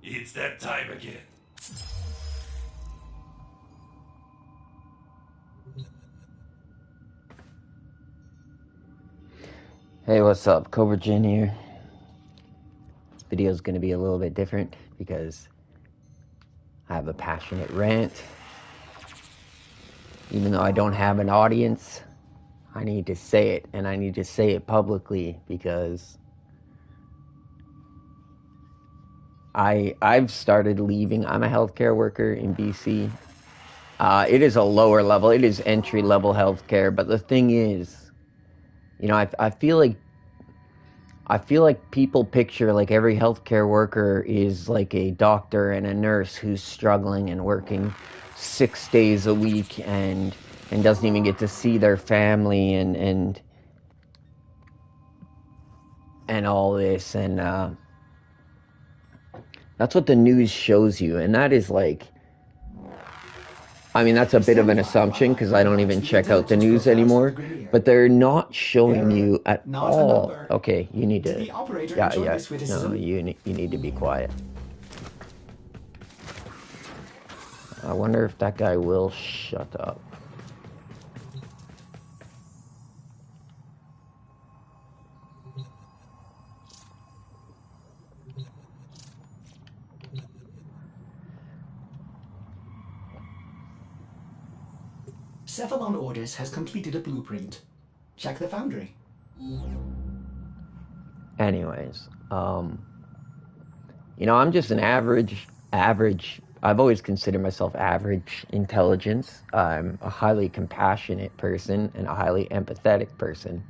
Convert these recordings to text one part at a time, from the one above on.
It's that time again. Hey, what's up? Cobra Jin here. This video is going to be a little bit different because I have a passionate rant. Even though I don't have an audience, I need to say it, and I need to say it publicly because I've started leaving. I'm a healthcare worker in BC. It is a lower level. It is entry level healthcare, but the thing is, you know, I feel like people picture like every healthcare worker is like a doctor and a nurse who's struggling and working 6 days a week and doesn't even get to see their family and all this, and that's what the news shows you, and that is like, I mean, that's a bit of an assumption because I don't even check out the news anymore, but they're not showing you at all. Okay, you need to, yeah, no, you need to be quiet. I wonder if that guy will shut up. Cephalon Orders has completed a blueprint. Check the foundry. Anyways, you know, I'm just an average, I've always considered myself average intelligence. I'm a highly compassionate person and a highly empathetic person.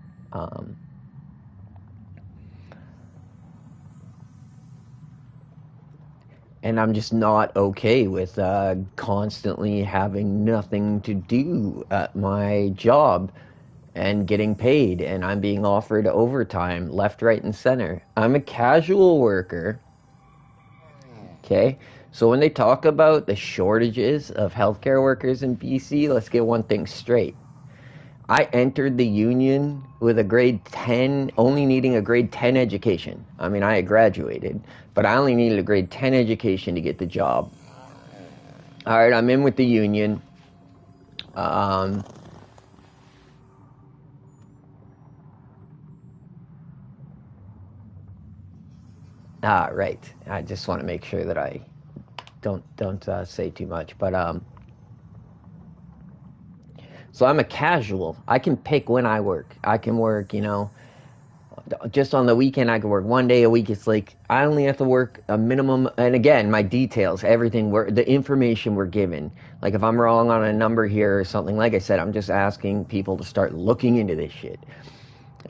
And I'm just not okay with constantly having nothing to do at my job and getting paid, and I'm being offered overtime left, right, and center. I'm a casual worker, okay? So when they talk about the shortages of healthcare workers in BC, let's get one thing straight. I entered the union with a grade 10, only needing a grade 10 education. I mean, I had graduated, but I only needed a grade 10 education to get the job. All right, I'm in with the union. Right. I just want to make sure that I don't say too much, but so I'm a casual. I can pick when I work. I can work, you know, just on the weekend. I can work 1 day a week. It's like I only have to work a minimum, and again, my details, everything, the information we're given. Like if I'm wrong on a number here or something, like I said, I'm just asking people to start looking into this shit.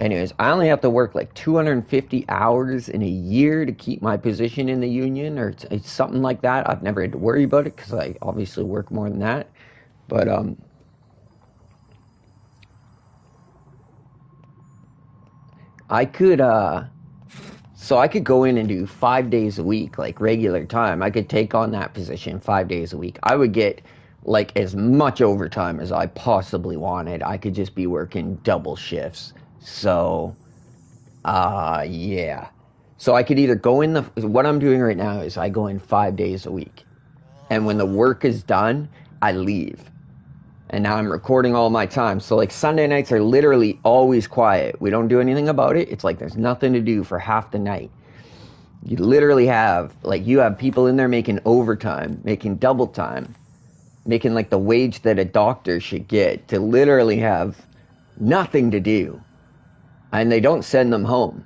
Anyways, I only have to work like 250 hours in a year to keep my position in the union, or it's something like that. I've never had to worry about it because I obviously work more than that. But I could so I could go in and do 5 days a week, like regular time. I could take on that position 5 days a week. I would get like as much overtime as I possibly wanted. I could just be working double shifts. So yeah. So I could either go in what I'm doing right now is I go in 5 days a week. And when the work is done, I leave. And now I'm recording all my time. So like Sunday nights are literally always quiet. We don't do anything about it. It's like there's nothing to do for half the night. You literally have, like, you have people in there making overtime, making double time, making like the wage that a doctor should get, to literally have nothing to do. And they don't send them home.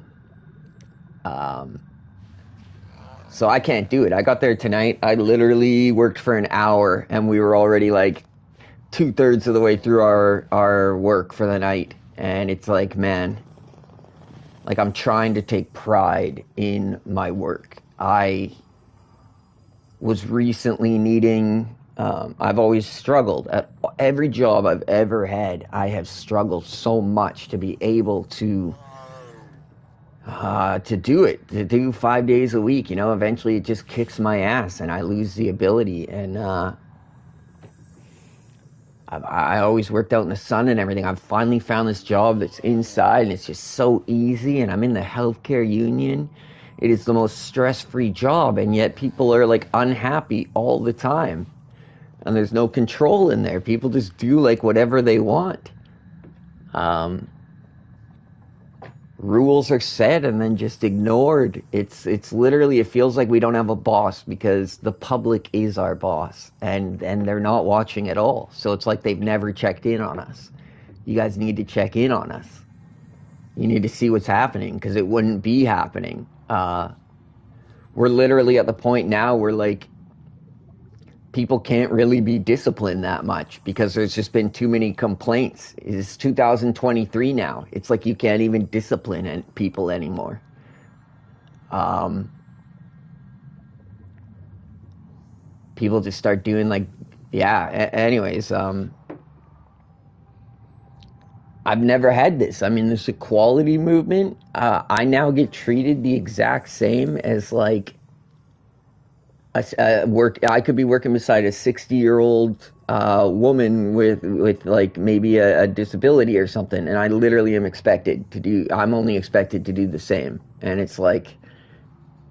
So I can't do it. I got there tonight. I literally worked for an hour and we were already like 2/3 of the way through our work for the night. And it's like, man, like I'm trying to take pride in my work. I was recently needing, I've always struggled at every job I've ever had. I have struggled so much to be able to do it, to do 5 days a week. You know, eventually it just kicks my ass and I lose the ability. And I always worked out in the sun and everything. I've finally found this job that's inside and it's just so easy. And I'm in the healthcare union It is the most stress-free job, and yet people are like unhappy all the time. And there's no control in there. People just do like whatever they want. Rules are set and then just ignored. It's literally, it feels like we don't have a boss because the public is our boss, and they're not watching at all. So it's like they've never checked in on us. You guys need to check in on us. You need to see what's happening, because it wouldn't be happening. We're literally at the point now where like people can't really be disciplined that much because there's just been too many complaints. It's 2023 now. It's like you can't even discipline people anymore. People just start doing like, yeah. Anyways, I've never had this. I mean, this equality movement. I now get treated the exact same as like I could be working beside a 60-year-old woman with like maybe a disability or something, and I literally am expected to do. I'm only expected to do the same, and it's like,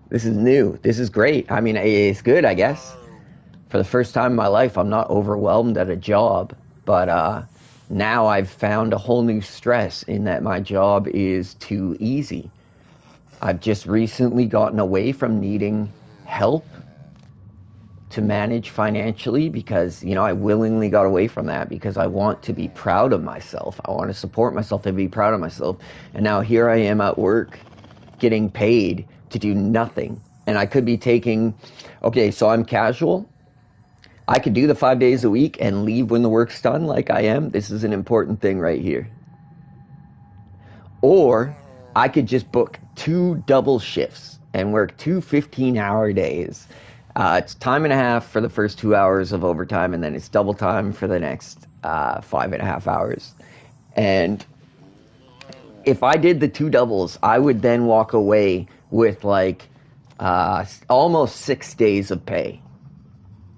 this is new. This is great. I mean, it's good, I guess. For the first time in my life, I'm not overwhelmed at a job, but now I've found a whole new stress in that my job is too easy. I've just recently gotten away from needing help to manage financially because, you know, I willingly got away from that because I want to be proud of myself. I want to support myself and be proud of myself. And now here I am at work getting paid to do nothing. And I could be taking, okay, so I'm casual. I could do the 5 days a week and leave when the work's done like I am. This is an important thing right here. Or I could just book 2 double shifts and work 2 15-hour days. It's time and a half for the first 2 hours of overtime, and then it's double time for the next 5.5 hours. And if I did the 2 doubles, I would then walk away with like almost 6 days of pay.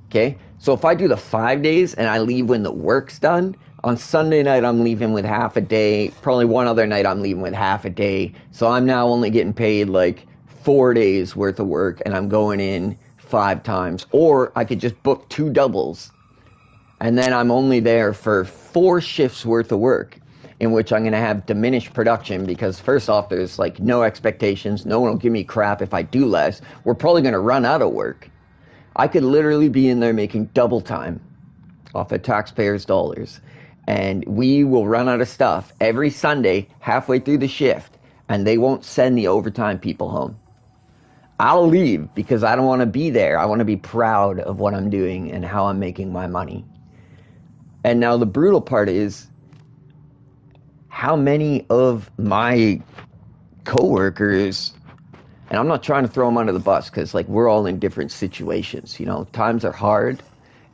Okay? So if I do the 5 days and I leave when the work's done, on Sunday night I'm leaving with half a day. Probably one other night I'm leaving with half a day. So I'm now only getting paid like 4 days worth of work, and I'm going in 5 times. Or I could just book 2 doubles, and then I'm only there for 4 shifts worth of work, in which I'm going to have diminished production because first off, there's like no expectations. No one will give me crap if I do less. We're probably going to run out of work. I could literally be in there making double time off of taxpayers' dollars, and we will run out of stuff every Sunday halfway through the shift, and they won't send the overtime people home. I'll leave because I don't want to be there. I want to be proud of what I'm doing and how I'm making my money. And now the brutal part is how many of my coworkers, and I'm not trying to throw them under the bus because like we're all in different situations, you know, times are hard,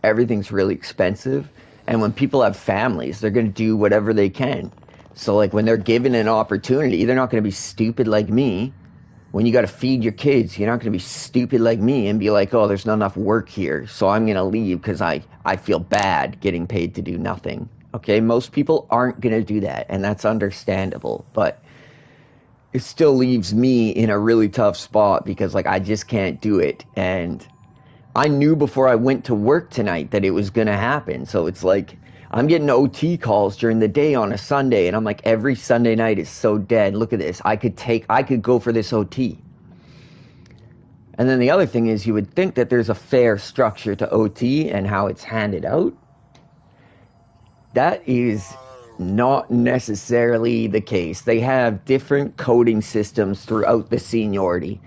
everything's really expensive, and when people have families, they're going to do whatever they can. So like when they're given an opportunity, they're not going to be stupid like me. When you got to feed your kids, you're not going to be stupid like me and be like, oh, there's not enough work here, so I'm going to leave because I feel bad getting paid to do nothing. Okay, most people aren't going to do that, and that's understandable, but it still leaves me in a really tough spot because like I just can't do it. And I knew before I went to work tonight that it was going to happen. So it's like I'm getting OT calls during the day on a Sunday, and I'm like, every Sunday night is so dead. Look at this. I could go for this OT. And then the other thing is, you would think that there's a fair structure to OT and how it's handed out. That is not necessarily the case. They have different coding systems throughout the seniority.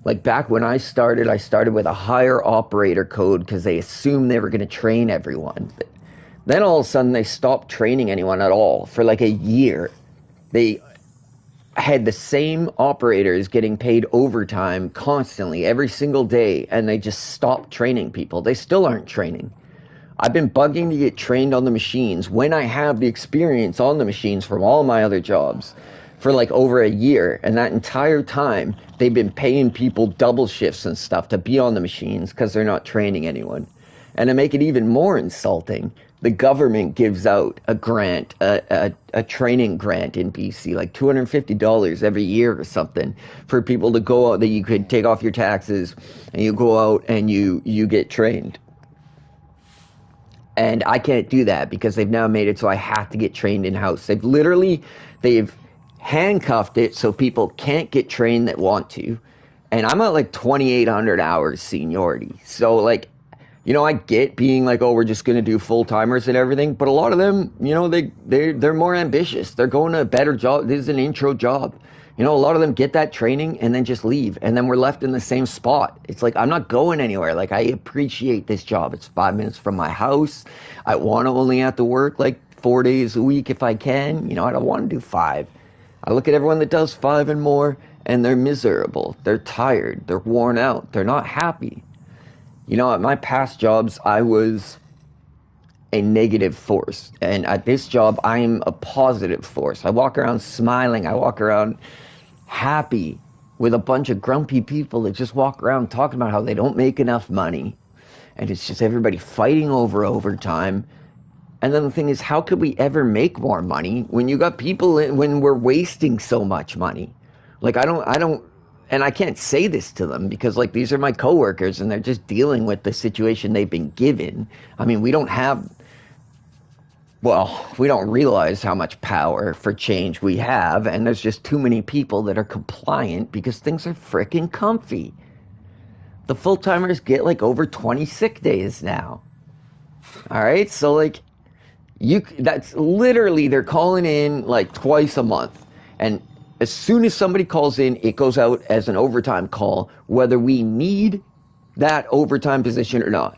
Like back when I started with a higher operator code because they assumed they were going to train everyone. Then all of a sudden they stopped training anyone at all for like a year. They had the same operators getting paid overtime constantly every single day, and they just stopped training people. They still aren't training. I've been bugging to get trained on the machines when I have the experience on the machines from all my other jobs for like over a year, and that entire time they've been paying people double shifts and stuff to be on the machines because they're not training anyone. And to make it even more insulting, the government gives out a grant, a training grant in BC, like $250 every year or something, for people to go out, that you could take off your taxes and you go out and you get trained. And I can't do that because they've now made it so I have to get trained in-house. They've handcuffed it so people can't get trained that want to. And I'm at like 2,800 hours seniority. So like, I get being like, oh, we're just going to do full-timers and everything. But a lot of them, they're more ambitious. They're going to a better job. This is an intro job. A lot of them get that training and then just leave. And then we're left in the same spot. It's like, I'm not going anywhere. Like, I appreciate this job. It's 5 minutes from my house. I want to only have to work like 4 days a week if I can. I don't want to do 5. I look at everyone that does 5 and more, and they're miserable. They're tired. They're worn out. They're not happy. At my past jobs, I was a negative force. And at this job, I am a positive force. I walk around smiling. I walk around happy with a bunch of grumpy people that just walk around talking about how they don't make enough money. And it's just everybody fighting over overtime. And then the thing is, how could we ever make more money when you got people when we're wasting so much money? Like, I don't, and I can't say this to them because, like, these are my coworkers and they're just dealing with the situation they've been given. I mean, we don't realize how much power for change we have, and there's just too many people that are compliant because things are frickin' comfy. The full-timers get, like, over 20 sick days now. All right? So, like, that's literally, they're calling in, like, twice a month. And as soon as somebody calls in, it goes out as an overtime call, whether we need that overtime position or not.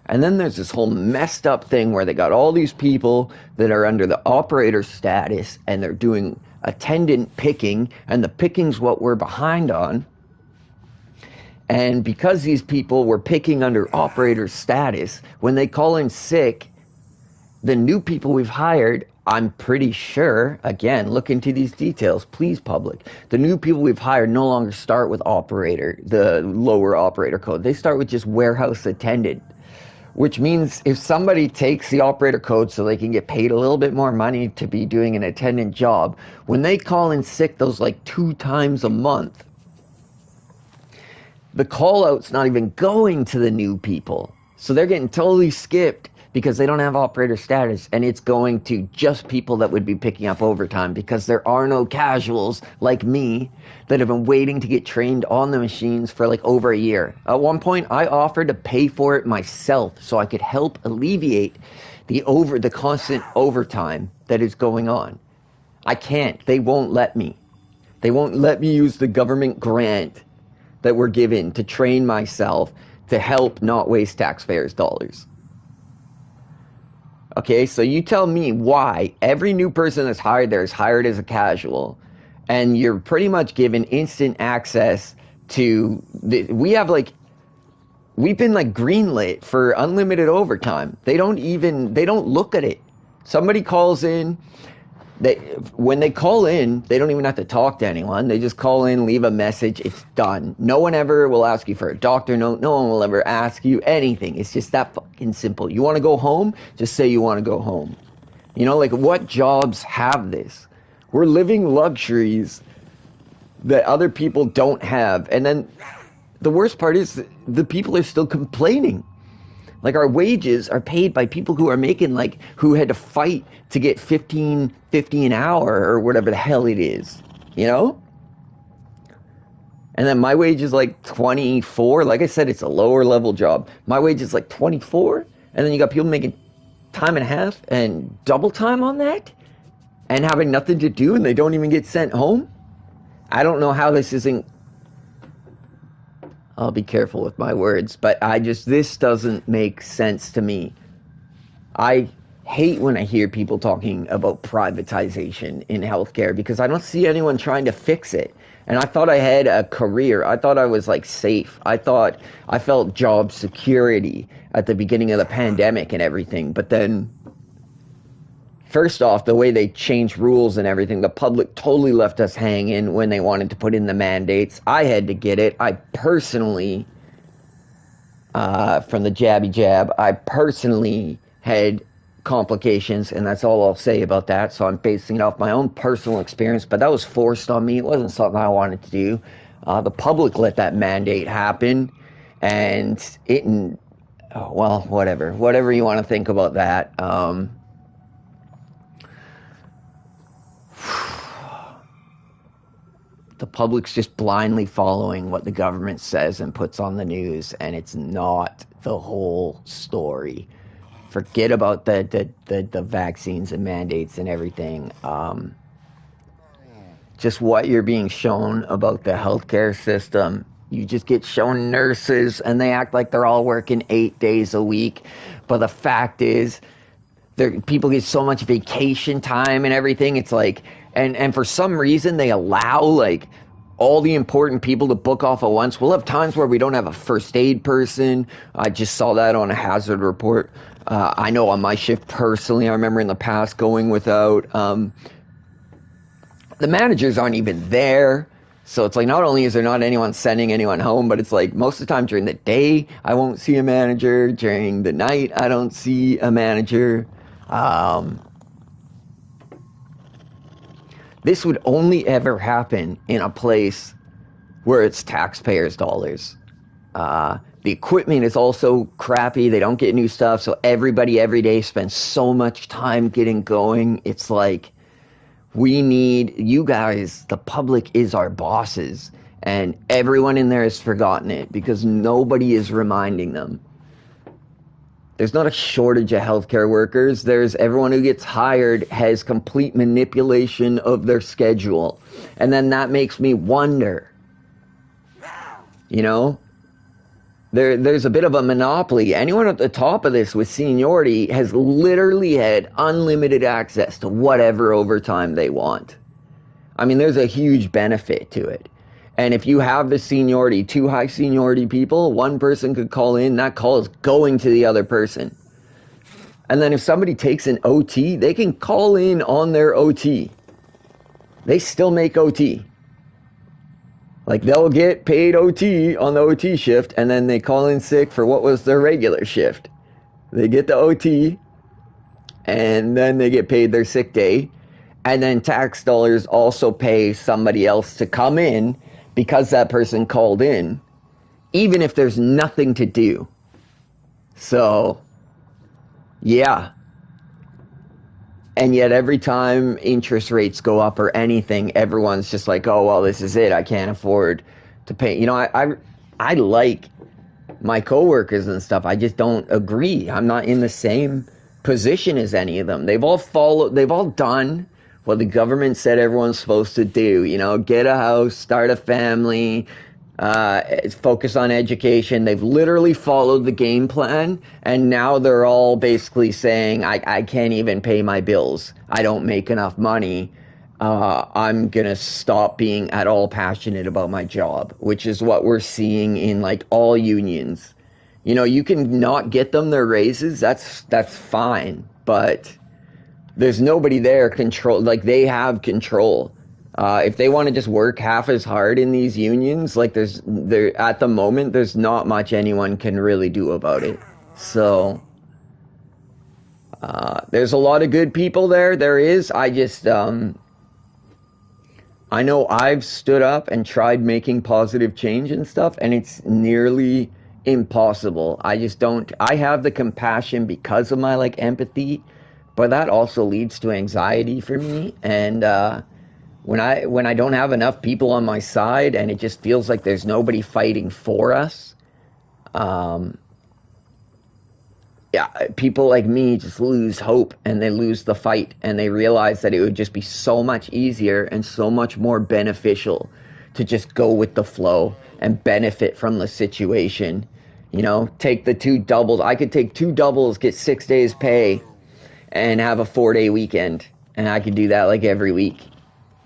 And then there's this whole messed up thing where they got all these people that are under the operator status and they're doing attendant picking, and the picking's what we're behind on. And because these people were picking under operator status, when they call in sick, the new people we've hired, I'm pretty sure, again, look into these details, please, public. The new people we've hired no longer start with operator, the lower operator code. They start with just warehouse attendant, which means if somebody takes the operator code so they can get paid a little bit more money to be doing an attendant job, when they call in sick those like 2 times a month, the call out's not even going to the new people. So they're getting totally skipped because they don't have operator status, and it's going to just people that would be picking up overtime because there are no casuals like me that have been waiting to get trained on the machines for like over a year. At one point, I offered to pay for it myself so I could help alleviate the constant overtime that is going on. I can't. They won't let me. They won't let me use the government grant that we're given to train myself to help not waste taxpayers' dollars. Okay, so you tell me why every new person that's hired there is hired as a casual, and you're pretty much given instant access to we've been like greenlit for unlimited overtime. They don't look at it. Somebody calls in, when they call in, they don't even have to talk to anyone. They just call in, leave a message, it's done. No one ever will ask you for a doctor note. No one will ever ask you anything. It's just that fucking simple. You want to go home? Just say you want to go home. Like, what jobs have this? We're living luxuries that other people don't have. And then the worst part is the people are still complaining. Like, our wages are paid by people who are making, who had to fight to get $15.50 an hour or whatever the hell it is, And then my wage is like 24. Like I said, it's a lower level job. My wage is like 24. And then you got people making time and a half and double time on that and having nothing to do, and they don't even get sent home. I don't know how this isn't. I'll be careful with my words, but this doesn't make sense to me. I hate when I hear people talking about privatization in healthcare because I don't see anyone trying to fix it. And I thought I had a career. I thought I was safe. I thought I felt job security at the beginning of the pandemic and everything. But then, first off, the way they changed rules and everything, the public totally left us hanging when they wanted to put in the mandates. I had to get it. I personally, from the jabby jab, I personally had complications, and that's all I'll say about that. So I'm basing it off my own personal experience, but that was forced on me. It wasn't something I wanted to do. The public let that mandate happen, and well, whatever you want to think about that. The public's just blindly following what the government says and puts on the news, and it's not the whole story. Forget about the vaccines and mandates and everything. Just what you're being shown about the healthcare system. You just get shown nurses, and they act like they're all working 8 days a week. But the fact is, people get so much vacation time and everything. It's like, and for some reason they allow like all the important people to book off at once. We'll have times where we don't have a first aid person. I just saw that on a hazard report. I know on my shift personally, I remember in the past going without. The managers aren't even there. So it's like, not only is there not anyone sending anyone home, but it's like most of the time during the day, I won't see a manager. During the night, I don't see a manager. This would only ever happen in a place where it's taxpayers' dollars. The equipment is also crappy. They don't get new stuff. So everybody every day spends so much time getting going. It's like, we need you guys. The public is our bosses. And everyone in there has forgotten it because nobody is reminding them. There's not a shortage of healthcare workers. There's everyone who gets hired has complete manipulation of their schedule. And then that makes me wonder, you know, there's a bit of a monopoly. Anyone at the top of this with seniority has literally had unlimited access to whatever overtime they want. I mean, there's a huge benefit to it. And if you have the seniority, 2 high seniority people, one person could call in, that call is going to the other person. And then if somebody takes an OT, they can call in on their OT. They still make OT. Like, they'll get paid OT on the OT shift, and then they call in sick for what was their regular shift. They get the OT, and then they get paid their sick day. And then tax dollars also pay somebody else to come in because that person called in, even if there's nothing to do. So, yeah. And yet every time interest rates go up or anything, everyone's just like, oh, well, this is it. I can't afford to pay. You know, I like my coworkers and stuff. I just don't agree. I'm not in the same position as any of them. They've all done what the government said everyone's supposed to do, you know, get a house, start a family, focus on education. They've literally followed the game plan, and now they're all basically saying, I can't even pay my bills. I don't make enough money. I'm going to stop being at all passionate about my job, which is what we're seeing in like all unions. You know, you can not get them their raises. That's fine, but there's nobody there control. Like, they have control. If they want to just work half as hard in these unions, like at the moment, there's not much anyone can really do about it. So, there's a lot of good people there. There is. I just, I know I've stood up and tried making positive change and stuff, and it's nearly impossible. I just don't. I have the compassion because of my like empathy, but that also leads to anxiety for me. And when I don't have enough people on my side, and it just feels like there's nobody fighting for us, yeah, people like me just lose hope, and they lose the fight, and they realize that it would just be so much easier and so much more beneficial to just go with the flow and benefit from the situation. You know, take the 2 doubles. I could take 2 doubles, get 6 days pay, and have a 4-day weekend. And I could do that like every week.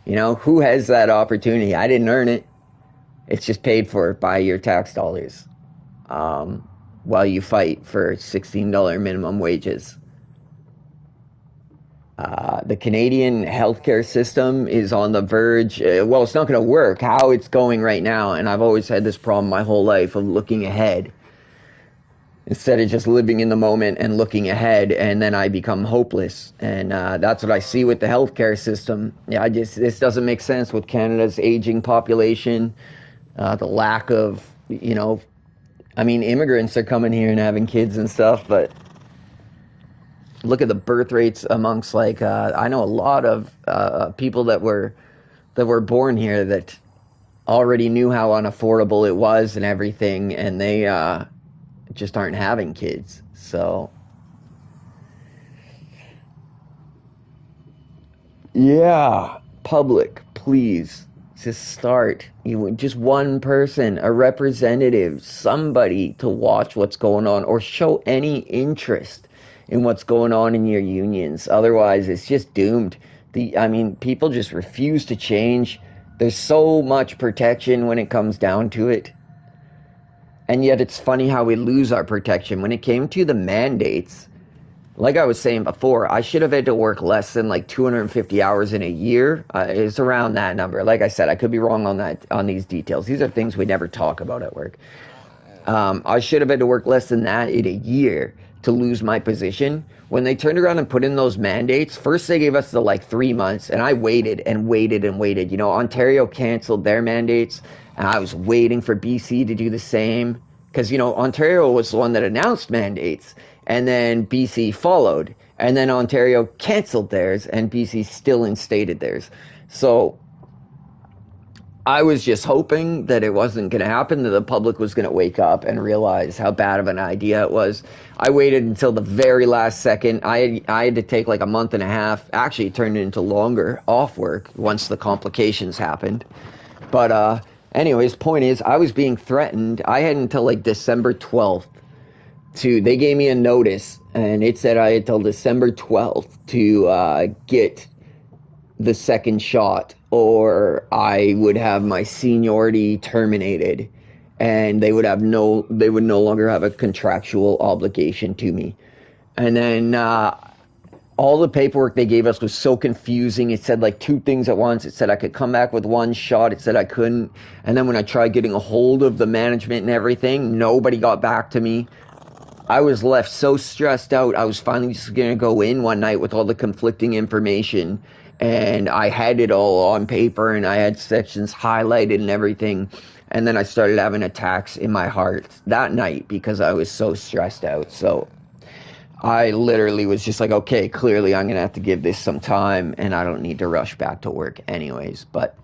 You know, who has that opportunity? I didn't earn it. It's just paid for by your tax dollars. While you fight for $16 minimum wages. The Canadian healthcare system is on the verge. Well, it's not going to work how it's going right now. And I've always had this problem my whole life of looking ahead. instead of just living in the moment and looking ahead, and then I become hopeless. And that's what I see with the healthcare system. Yeah, this doesn't make sense with Canada's aging population, the lack of, I mean, immigrants are coming here and having kids and stuff, but look at the birth rates amongst I know a lot of people that were born here that already knew how unaffordable it was and everything, and they just aren't having kids. So yeah, public, please just start. Just one person, a representative, somebody to watch what's going on or show any interest in what's going on in your unions. Otherwise, it's just doomed. I mean, people just refuse to change. There's so much protection when it comes down to it. And yet it's funny how we lose our protection. When it came to the mandates, like I was saying before, I should have had to work less than 250 hours in a year. It's around that number. Like I said, I could be wrong on these details. These are things we never talk about at work. I should have had to work less than that in a year to lose my position. When they turned around and put in those mandates, first they gave us the 3 months, and I waited and waited and waited. Ontario canceled their mandates, and I was waiting for BC to do the same, because Ontario was the one that announced mandates, and then BC followed, and then Ontario canceled theirs, and BC still instated theirs. So I was just hoping that it wasn't going to happen, that the public was going to wake up and realize how bad of an idea it was. I waited until the very last second. I had to take a month and a half. Actually, it turned into longer off work once the complications happened. But anyways, point is, I was being threatened. I had until December 12th they gave me a notice, and it said I had till December 12th to get the second shot, or I would have my seniority terminated, and they would no longer have a contractual obligation to me. And then all the paperwork they gave us was so confusing. It said two things at once. It said I could come back with one shot. It said I couldn't. And then when I tried getting a hold of the management and everything, nobody got back to me. I was left so stressed out. I was finally just going to go in one night with all the conflicting information, and I had it all on paper, and I had sections highlighted and everything. And then I started having attacks in my heart that night because I was so stressed out. So I literally was just okay, clearly I'm going to have to give this some time, and I don't need to rush back to work anyways. But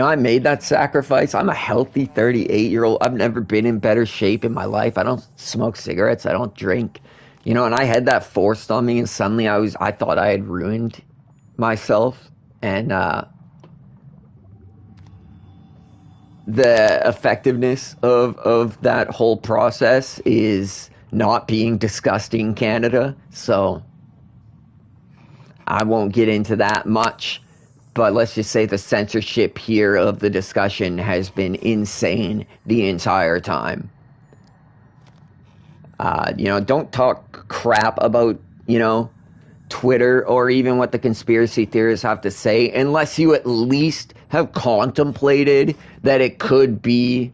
I made that sacrifice. I'm a healthy 38-year-old. I've never been in better shape in my life. I don't smoke cigarettes. I don't drink. And I had that forced on me, and suddenly I thought I had ruined myself. And the effectiveness of that whole process is not being discussed in Canada. So I won't get into that much. But let's just say the censorship here of the discussion has been insane the entire time. Don't talk crap about, Twitter or even what the conspiracy theorists have to say unless you at least have contemplated that it could be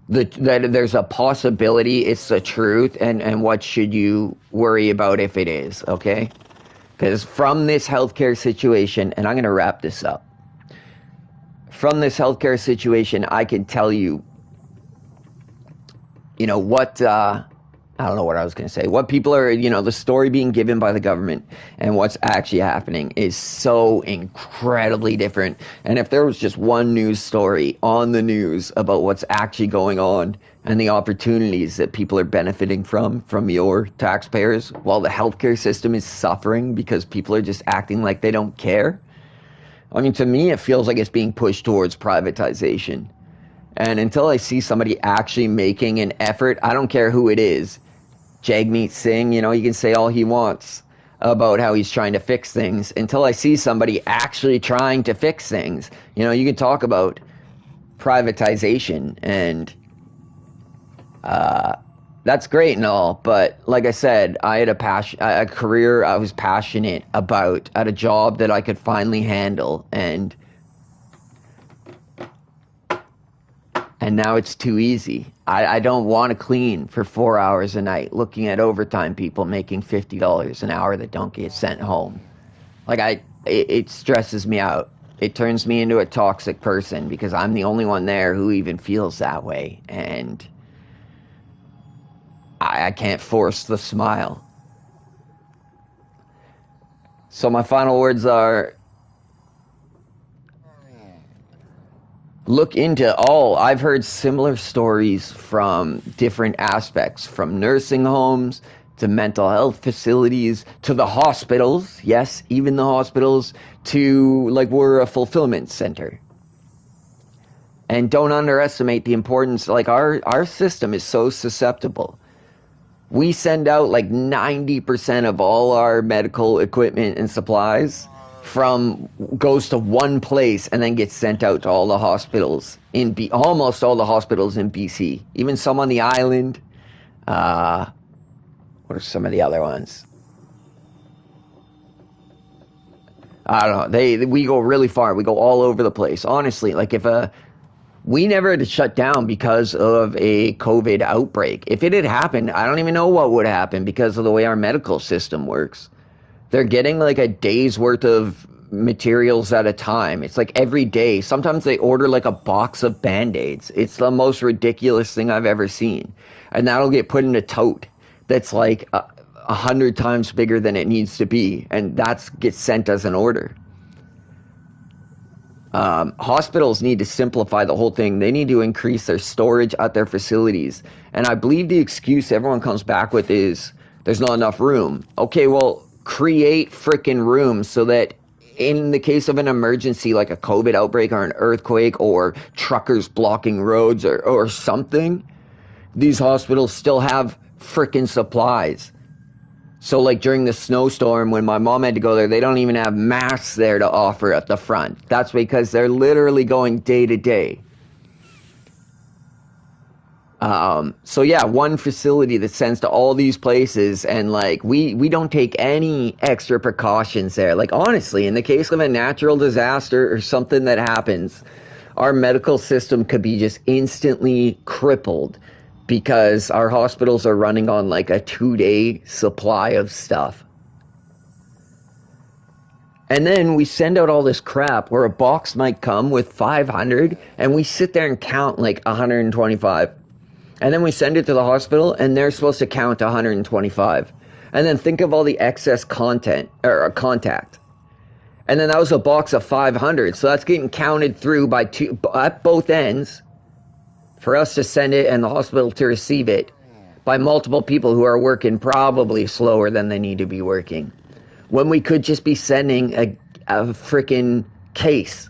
that there's a possibility it's the truth, and what should you worry about if it is, okay? Because from this healthcare situation, and I'm going to wrap this up, from this healthcare situation, I can tell you, what, I don't know what I was going to say. What people are, the story being given by the government and what's actually happening is so incredibly different. And if there was just one news story on the news about what's actually going on and the opportunities that people are benefiting from your taxpayers while the healthcare system is suffering because people are just acting like they don't care. I mean, to me, it feels like it's being pushed towards privatization. And until I see somebody actually making an effort, I don't care who it is, Jagmeet Singh, he can say all he wants about how he's trying to fix things. Until I see somebody actually trying to fix things, you can talk about privatization, and that's great and all, but like I said, I had a career I was passionate about, at a job that I could finally handle, and And now it's too easy. I don't want to clean for 4 hours a night looking at overtime people making $50 an hour that don't get sent home. Like it stresses me out. It turns me into a toxic person because I'm the only one there who even feels that way. And I can't force the smile. So my final words are, look into all. I've heard similar stories from different aspects, from nursing homes to mental health facilities to the hospitals. Yes, even the hospitals, to like we're a fulfillment center. And don't underestimate the importance. Like our system is so susceptible. We send out like 90% of all our medical equipment and supplies goes to one place and then gets sent out to all the hospitals almost all the hospitals in BC, even some on the island. What are some of the other ones? I don't know. We go really far. We go all over the place. Honestly, like we never had to shut down because of a COVID outbreak. If it had happened, I don't even know what would happen because of the way our medical system works. They're getting like a day's worth of materials at a time. It's like every day. Sometimes they order like a box of Band-Aids. It's the most ridiculous thing I've ever seen. And that'll get put in a tote that's like 100 times bigger than it needs to be. And that gets sent as an order. Hospitals need to simplify the whole thing. They need to increase their storage at their facilities. And I believe the excuse everyone comes back with is there's not enough room. Okay, well, create frickin' room so that in the case of an emergency like a COVID outbreak or an earthquake or truckers blocking roads or something, these hospitals still have frickin' supplies. So like during the snowstorm when my mom had to go there, they don't even have masks there to offer at the front. That's because they're literally going day to day. So yeah, one facility that sends to all these places, and like we don't take any extra precautions there. Like honestly, in the case of a natural disaster or something that happens, our medical system could be just instantly crippled because our hospitals are running on like a 2-day supply of stuff. And then we send out all this crap where a box might come with 500 and we sit there and count like 125. And then we send it to the hospital and they're supposed to count 125. And then think of all the excess contact. And then that was a box of 500. So that's getting counted through by two at both ends for us to send it and the hospital to receive it by multiple people who are working probably slower than they need to be working. When we could just be sending a freaking case.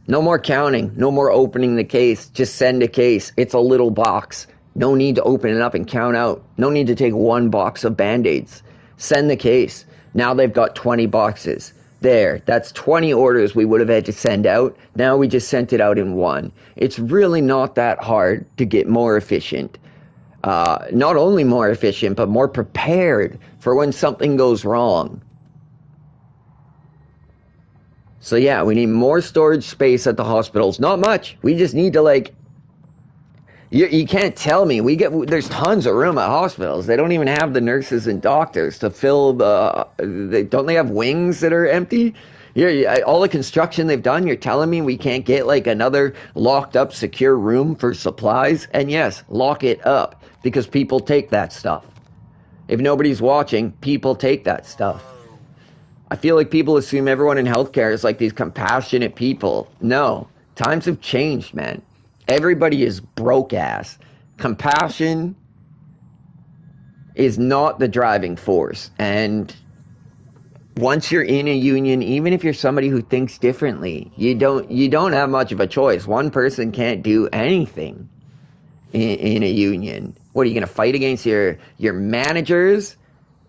No more counting. No more opening the case. Just send a case. It's a little box. No need to open it up and count out. No need to take one box of Band-Aids. Send the case. Now they've got 20 boxes. There. That's 20 orders we would have had to send out. Now we just sent it out in one. It's really not that hard to get more efficient. Not only more efficient, but more prepared for when something goes wrong. So yeah, we need more storage space at the hospitals. Not much. We just need to like... You can't tell me. There's tons of room at hospitals. They don't even have the nurses and doctors to fill don't they have wings that are empty? All the construction they've done, you're telling me we can't get like another locked up secure room for supplies? And yes, lock it up because people take that stuff. If nobody's watching, people take that stuff. I feel like people assume everyone in healthcare is like these compassionate people. No, times have changed, man. Everybody is broke ass. Compassion is not the driving force. And once you're in a union, even if you're somebody who thinks differently, you don't have much of a choice. One person can't do anything in a union. What are you going to fight against your managers,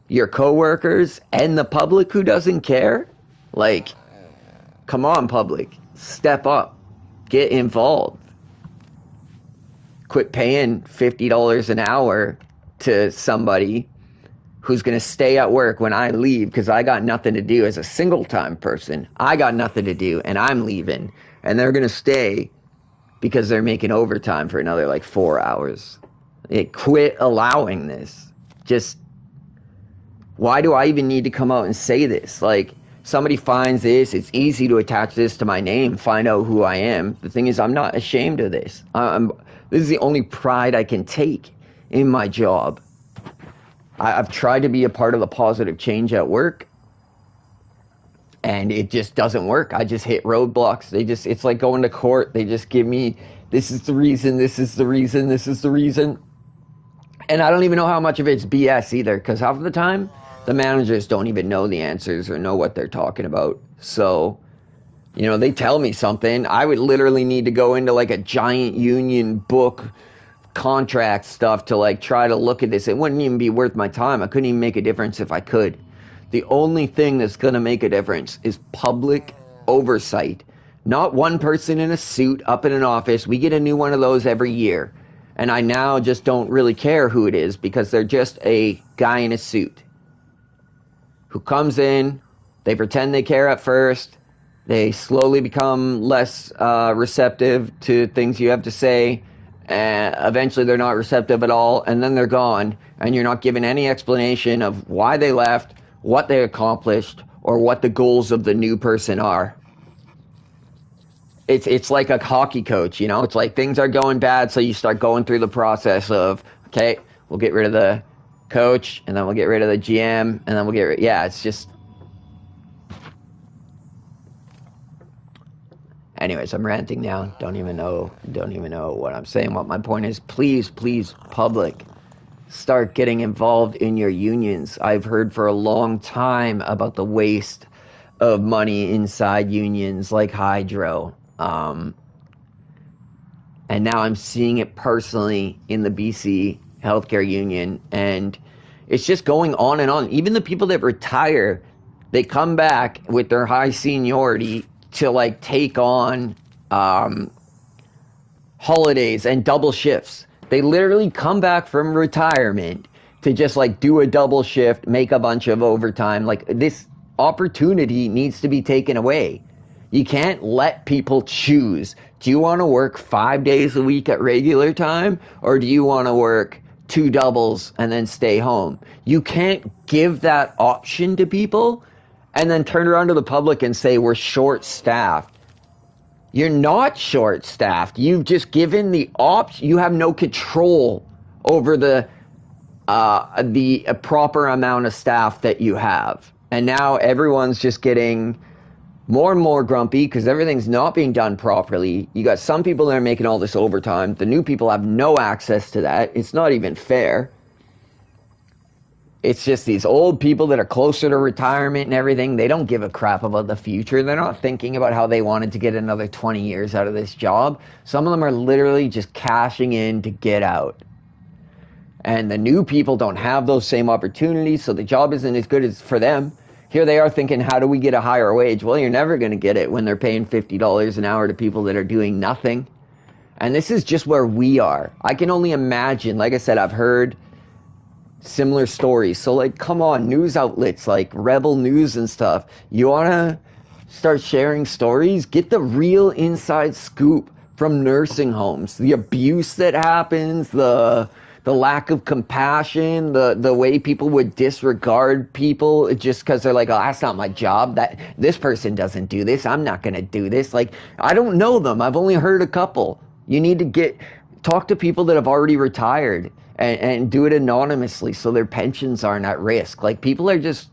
your coworkers, and the public who doesn't care? Like, come on, public. Step up. Get involved. Quit paying $50 an hour to somebody who's going to stay at work when I leave because I got nothing to do as a single-time person. I got nothing to do, and I'm leaving. And they're going to stay because they're making overtime for another like 4 hours. Quit allowing this. Just, why do I even need to come out and say this? Like, somebody finds this, it's easy to attach this to my name, find out who I am. The thing is, I'm not ashamed of this. This is the only pride I can take in my job. I've tried to be a part of the positive change at work, and it just doesn't work. I just hit roadblocks. It's like going to court. They just give me, this is the reason, this is the reason, this is the reason. And I don't even know how much of it's BS either, because half of the time, the managers don't even know the answers or know what they're talking about. So, you know, they tell me something. I would literally need to go into like a giant union book, contract stuff to like try to look at this. It wouldn't even be worth my time. I couldn't even make a difference if I could. The only thing that's going to make a difference is public oversight. Not one person in a suit up in an office. We get a new one of those every year. And I now just don't really care who it is, because they're just a guy in a suit who comes in, they pretend they care at first, they slowly become less receptive to things you have to say, and eventually they're not receptive at all, and then they're gone, and you're not given any explanation of why they left, what they accomplished, or what the goals of the new person are. It's like a hockey coach, you know? It's like things are going bad, so you start going through the process of, okay, we'll get rid of the coach, and then we'll get rid of the GM, and then we'll get rid, yeah, it's just, anyways, I'm ranting now. Don't even know what I'm saying. What my point is, please, public, start getting involved in your unions. I've heard for a long time about the waste of money inside unions like Hydro. And now I'm seeing it personally in the BC healthcare union, and it's just going on and on. Even the people that retire, they come back with their high seniority to like take on holidays and double shifts. They literally come back from retirement to just like do a double shift, make a bunch of overtime. Like, this opportunity needs to be taken away. You can't let people choose. Do you want to work 5 days a week at regular time, or do you want to work 2 doubles and then stay home? You can't give that option to people and then turn around to the public and say we're short-staffed. You're not short-staffed. You've just given the option. You have no control over the proper amount of staff that you have. And now everyone's just getting more and more grumpy because everything's not being done properly. You got some people that are making all this overtime. The new people have no access to that. It's not even fair. It's just these old people that are closer to retirement and everything. They don't give a crap about the future. They're not thinking about how they wanted to get another 20 years out of this job. Some of them are literally just cashing in to get out. And the new people don't have those same opportunities, so the job isn't as good as for them. Here they are thinking, how do we get a higher wage? Well, you're never going to get it when they're paying $50 an hour to people that are doing nothing. And this is just where we are. I can only imagine. Like I said, I've heard similar stories. So, like, come on, news outlets like Rebel News and stuff. You want to start sharing stories? Get the real inside scoop from nursing homes. The abuse that happens, the lack of compassion, the way people would disregard people just because they're like, oh, that's not my job. That this person doesn't do this. I'm not going to do this. Like, I don't know them. I've only heard a couple. You need to talk to people that have already retired and do it anonymously so their pensions aren't at risk. Like, people are just,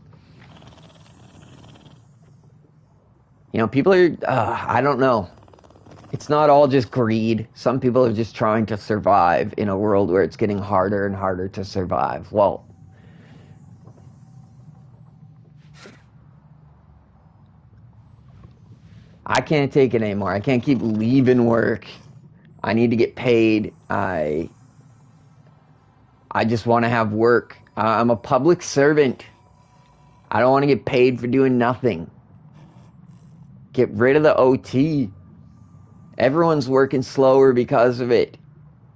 people are, I don't know. It's not all just greed. Some people are just trying to survive in a world where it's getting harder and harder to survive. Well, I can't take it anymore. I can't keep leaving work. I need to get paid. I just want to have work. I'm a public servant. I don't want to get paid for doing nothing. Get rid of the OT. Everyone's working slower because of it.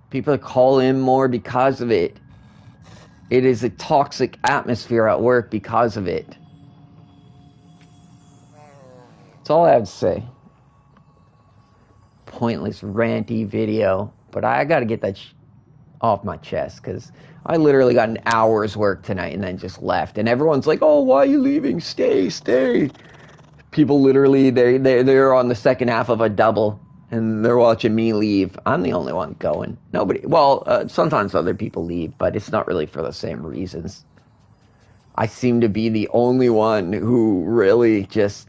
People call in more because of it. It is a toxic atmosphere at work because of it. That's all I have to say. pointless ranty video, but I got to get that off my chest because I literally got an hour's work tonight and then just left. And everyone's like, "Oh, why are you leaving? Stay." People literally, they're on the second half of a double and they're watching me leave. I'm the only one going. Nobody, well, sometimes other people leave, but it's not really for the same reasons. I seem to be the only one who really just,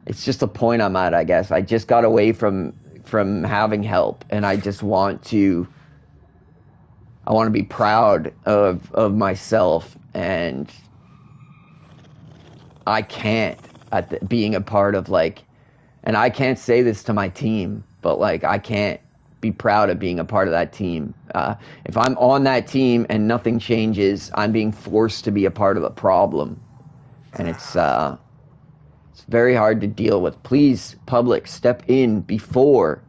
it's just a point I'm at, I guess. I just got away from having help, and I just want to be proud of myself, and I can't being a part of, like, and I can't say this to my team, but like I can't be proud of being a part of that team. If I'm on that team and nothing changes, I'm being forced to be a part of the problem, and it's very hard to deal with. Please, public, step in before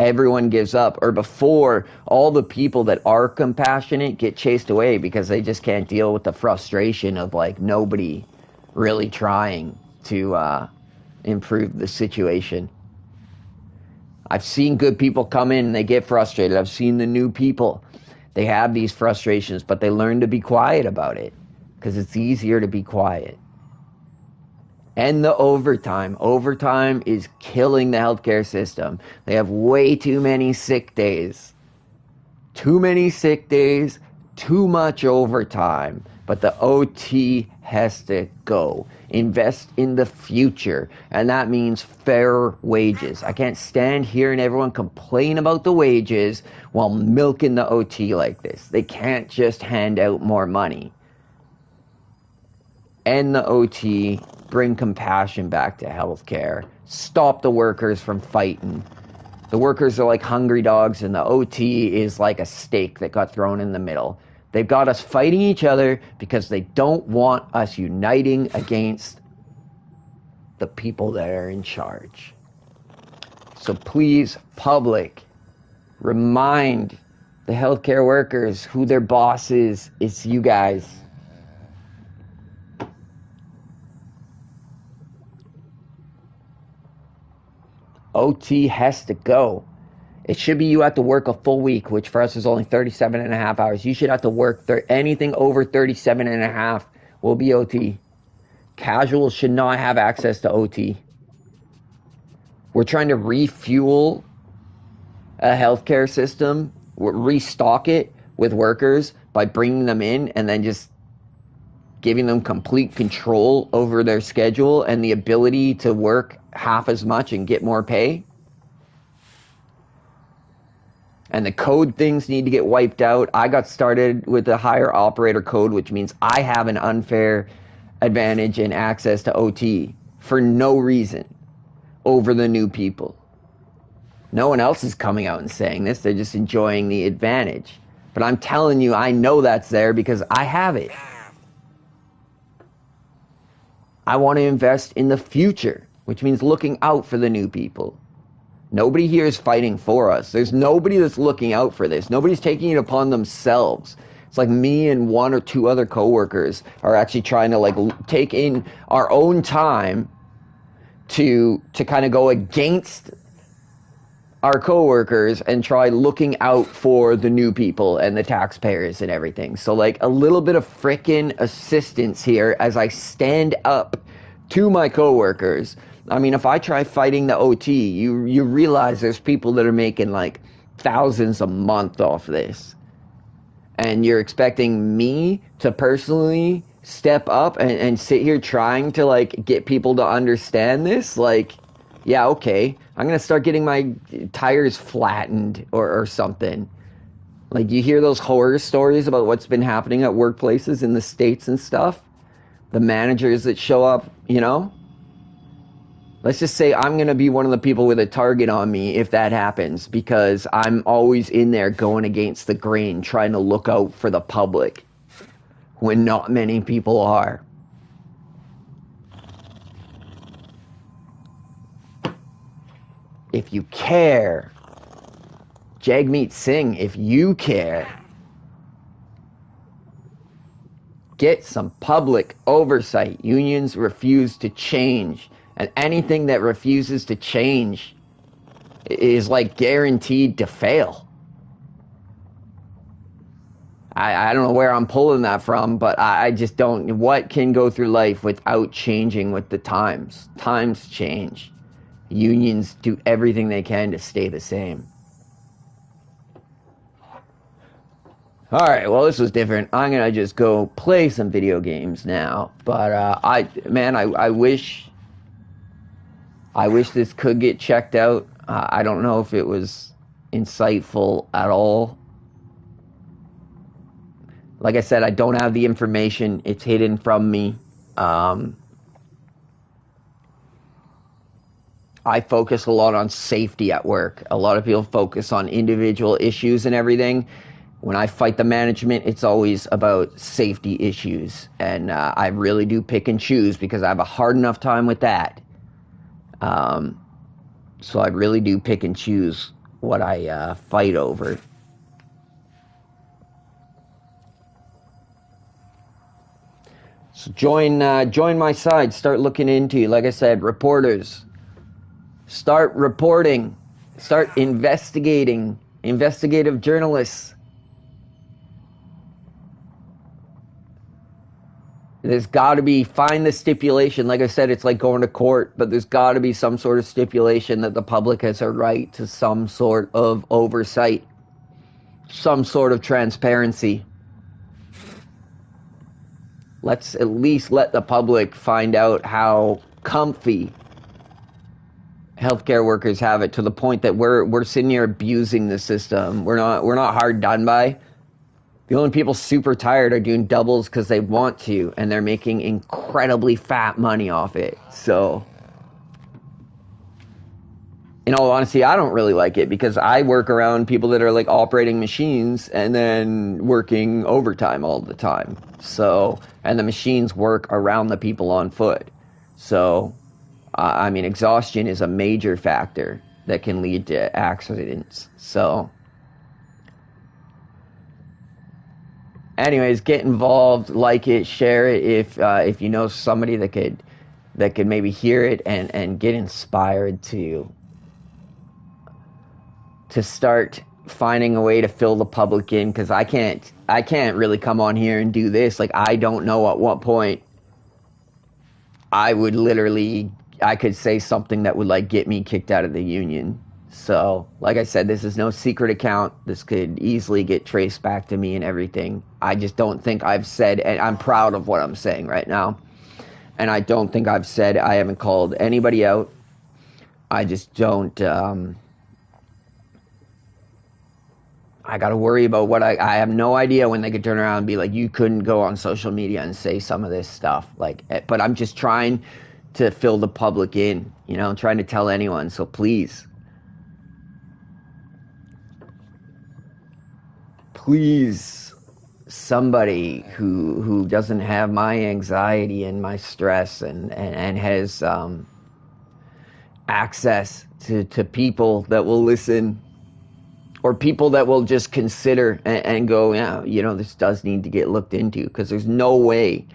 everyone gives up, or before all the people that are compassionate get chased away because they just can't deal with the frustration of like nobody really trying to improve the situation. I've seen good people come in and they get frustrated. I've seen the new people. They have these frustrations, but they learn to be quiet about it because it's easier to be quiet. And the overtime. Overtime is killing the healthcare system. They have way too many sick days. Too many sick days, too much overtime. But the OT has to go. Invest in the future. And that means fair wages. I can't stand hearing everyone complain about the wages while milking the OT like this. They can't just hand out more money. End the OT. Bring compassion back to healthcare. Stop the workers from fighting. The workers are like hungry dogs, and the OT is like a steak that got thrown in the middle. They've got us fighting each other because they don't want us uniting against the people that are in charge. So please, public, remind the healthcare workers who their boss is. It's you guys. OT has to go. It should be you have to work a full week, which for us is only 37 and a half hours. You should have to work anything over 37 and a half will be OT. Casuals should not have access to OT. We're trying to refuel a healthcare system, restock it with workers by bringing them in and then just giving them complete control over their schedule and the ability to work half as much and get more pay. And the code things need to get wiped out. I got started with the higher operator code, which means I have an unfair advantage in access to OT for no reason over the new people. No one else is coming out and saying this. They're just enjoying the advantage. But I'm telling you, I know that's there because I have it. I want to invest in the future, which means looking out for the new people. Nobody here is fighting for us. There's nobody that's looking out for this. Nobody's taking it upon themselves. It's like me and one or two other coworkers are actually trying to like take in our own time to kind of go against our coworkers and try looking out for the new people and the taxpayers and everything. So like a little bit of frickin' assistance here as I stand up to my coworkers. I mean, if I try fighting the OT, you realize there's people that are making like thousands a month off this. And you're expecting me to personally step up and sit here trying to like get people to understand this? Like, yeah, okay. I'm going to start getting my tires flattened or something. Like, you hear those horror stories about what's been happening at workplaces in the States and stuff? The managers that show up, you know? Let's just say I'm going to be one of the people with a target on me if that happens, because I'm always in there going against the grain, trying to look out for the public when not many people are. If you care, Jagmeet Singh, if you care, get some public oversight. Unions refuse to change. And anything that refuses to change is like guaranteed to fail. I don't know where I'm pulling that from, but I just don't. What can go through life without changing with the times? Times change. Unions do everything they can to stay the same. All right, well, this was different. I'm gonna just go play some video games now. But I wish this could get checked out. I don't know if it was insightful at all. Like I said, I don't have the information. It's hidden from me. I focus a lot on safety at work. A lot of people focus on individual issues and everything. When I fight the management, it's always about safety issues. And I really do pick and choose because I have a hard enough time with that. So I really do pick and choose what I fight over. So join my side. Start looking into, like I said, reporters. Start reporting. Start investigating. Investigative journalists. There's got to be, find the stipulation. Like I said, it's like going to court, but there's got to be some sort of stipulation that the public has a right to some sort of oversight, some sort of transparency. Let's at least let the public find out how comfy healthcare workers have it, to the point that we're sitting here abusing the system. We're not hard done by. The only people super tired are doing doubles because they want to, and they're making incredibly fat money off it. So, in all honesty, I don't really like it because I work around people that are like operating machines and then working overtime all the time. So, and the machines work around the people on foot. So, I mean, exhaustion is a major factor that can lead to accidents. So, anyways, get involved, like it, share it if you know somebody that could maybe hear it and get inspired to start finding a way to fill the public in, because I can't really come on here and do this. Like, I don't know at what point I could say something that would like get me kicked out of the union. So, like I said, this is no secret account. This could easily get traced back to me and everything. I just don't think I've said, and I'm proud of what I'm saying right now, and I don't think I haven't called anybody out. I just don't, I got to worry about what I have no idea when they could turn around and be like, you couldn't go on social media and say some of this stuff. Like, but I'm just trying to fill the public in, I'm trying to tell anyone. So please, somebody who doesn't have my anxiety and my stress and has access to people that will listen, or people that will just consider and go, yeah, this does need to get looked into, because there's no way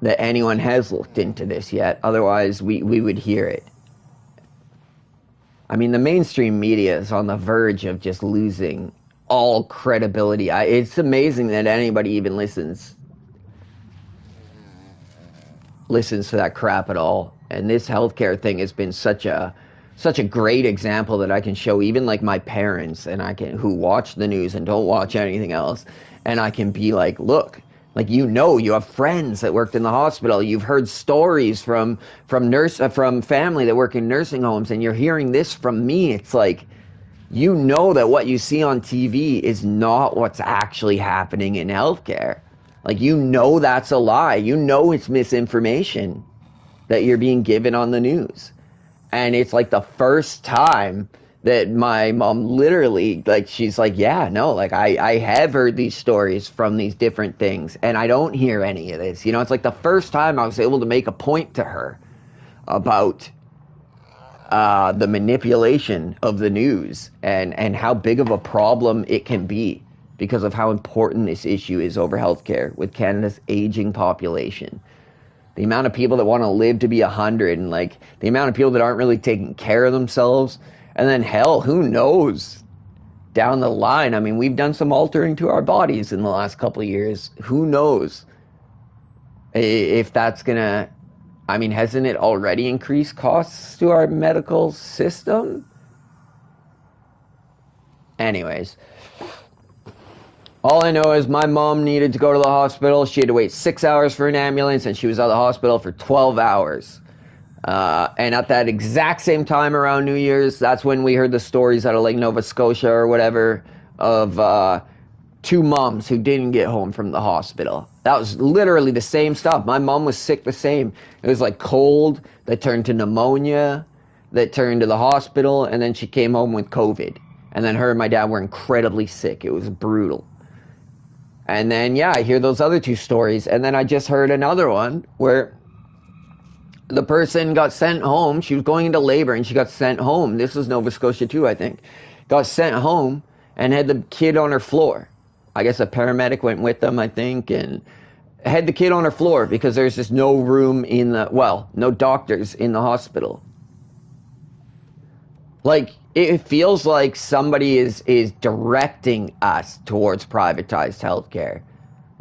that anyone has looked into this yet. Otherwise, we would hear it. I mean, the mainstream media is on the verge of just losing all credibility. It's amazing that anybody even listens to that crap at all. And this healthcare thing has been such a great example that I can show even like my parents, and who watch the news and don't watch anything else, and I can be like, look, like, you have friends that worked in the hospital. You've heard stories from family that work in nursing homes, and you're hearing this from me. It's like, that what you see on TV is not what's actually happening in healthcare. Like, that's a lie. It's misinformation that you're being given on the news. And it's like the first time that my mom literally, like, she's like, yeah, no, like, I have heard these stories from these different things, and I don't hear any of this. It's like the first time I was able to make a point to her about the manipulation of the news and how big of a problem it can be because of how important this issue is over healthcare with Canada's aging population. The amount of people that want to live to be 100, and like the amount of people that aren't really taking care of themselves, And then hell, who knows down the line? I mean, we've done some altering to our bodies in the last couple of years. Who knows if that's gonna, I mean, hasn't it already increased costs to our medical system? Anyways, all I know is my mom needed to go to the hospital. She had to wait 6 hours for an ambulance, and she was at the hospital for 12 hours. And at that exact same time around New Year's, that's when we heard the stories out of like Nova Scotia or whatever of two moms who didn't get home from the hospital. That was literally the same stuff. My mom was sick the same. It was like cold that turned to pneumonia, that turned to the hospital, and then she came home with COVID. And then her and my dad were incredibly sick. It was brutal. And then, yeah, I hear those other two stories. And then I just heard another one where the person got sent home. She was going into labor and she got sent home. This was Nova Scotia too, I think. Got sent home and had the kid on her floor. I guess a paramedic went with them, I think, and had the kid on her floor because there's just no room in the, well, no doctors in the hospital. Like, it feels like somebody is directing us towards privatized healthcare.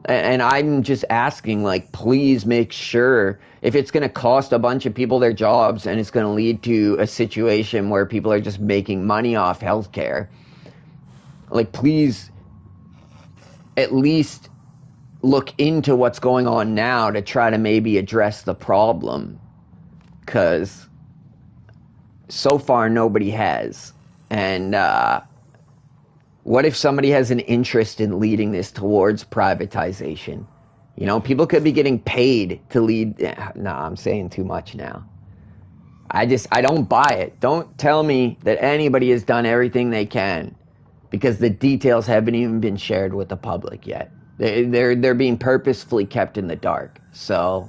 And I'm just asking, like, please make sure, if it's going to cost a bunch of people their jobs and it's going to lead to a situation where people are just making money off healthcare, like, please at least look into what's going on now to try to maybe address the problem. Because so far nobody has. And what if somebody has an interest in leading this towards privatization? You know, people could be getting paid to lead. No, I'm saying too much now. I don't buy it. Don't tell me that anybody has done everything they can, because the details haven't even been shared with the public yet. They're being purposefully kept in the dark. So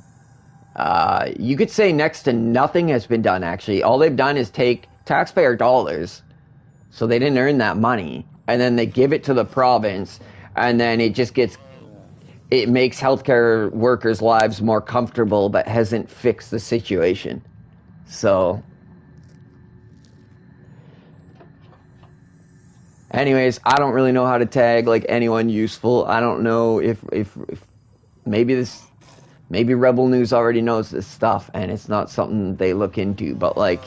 you could say next to nothing has been done, actually. All they've done is take taxpayer dollars, so they didn't earn that money, and then they give it to the province, and then it makes healthcare workers' lives more comfortable, but hasn't fixed the situation. So, anyways, I don't really know how to tag like anyone useful. I don't know if maybe Rebel News already knows this stuff and it's not something they look into, but like,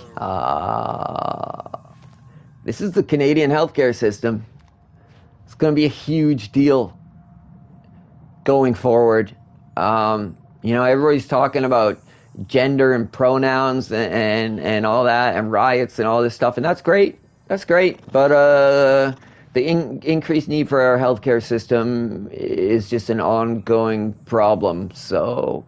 this is the Canadian healthcare system. It's going to be a huge deal going forward. You know, everybody's talking about gender and pronouns and all that, and riots and all this stuff, and that's great. That's great. But the increased need for our healthcare system is just an ongoing problem. So,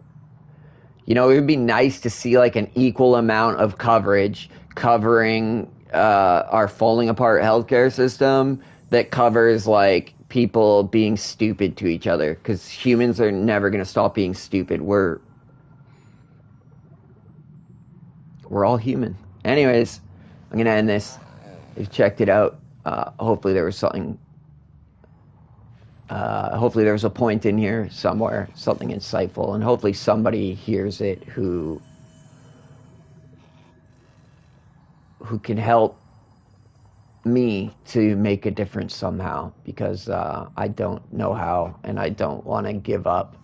you know, it would be nice to see like an equal amount of coverage covering our falling apart healthcare system that covers like people being stupid to each other, because humans are never going to stop being stupid. We're all human. Anyways, I'm going to end this. If you checked it out, hopefully there was something, hopefully there was a point in here somewhere, something insightful, and hopefully somebody hears it who can help me to make a difference somehow, because I don't know how, and I don't want to give up.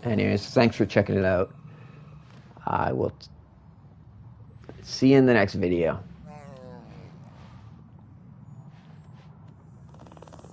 Anyways, thanks for checking it out. I will see you in the next video.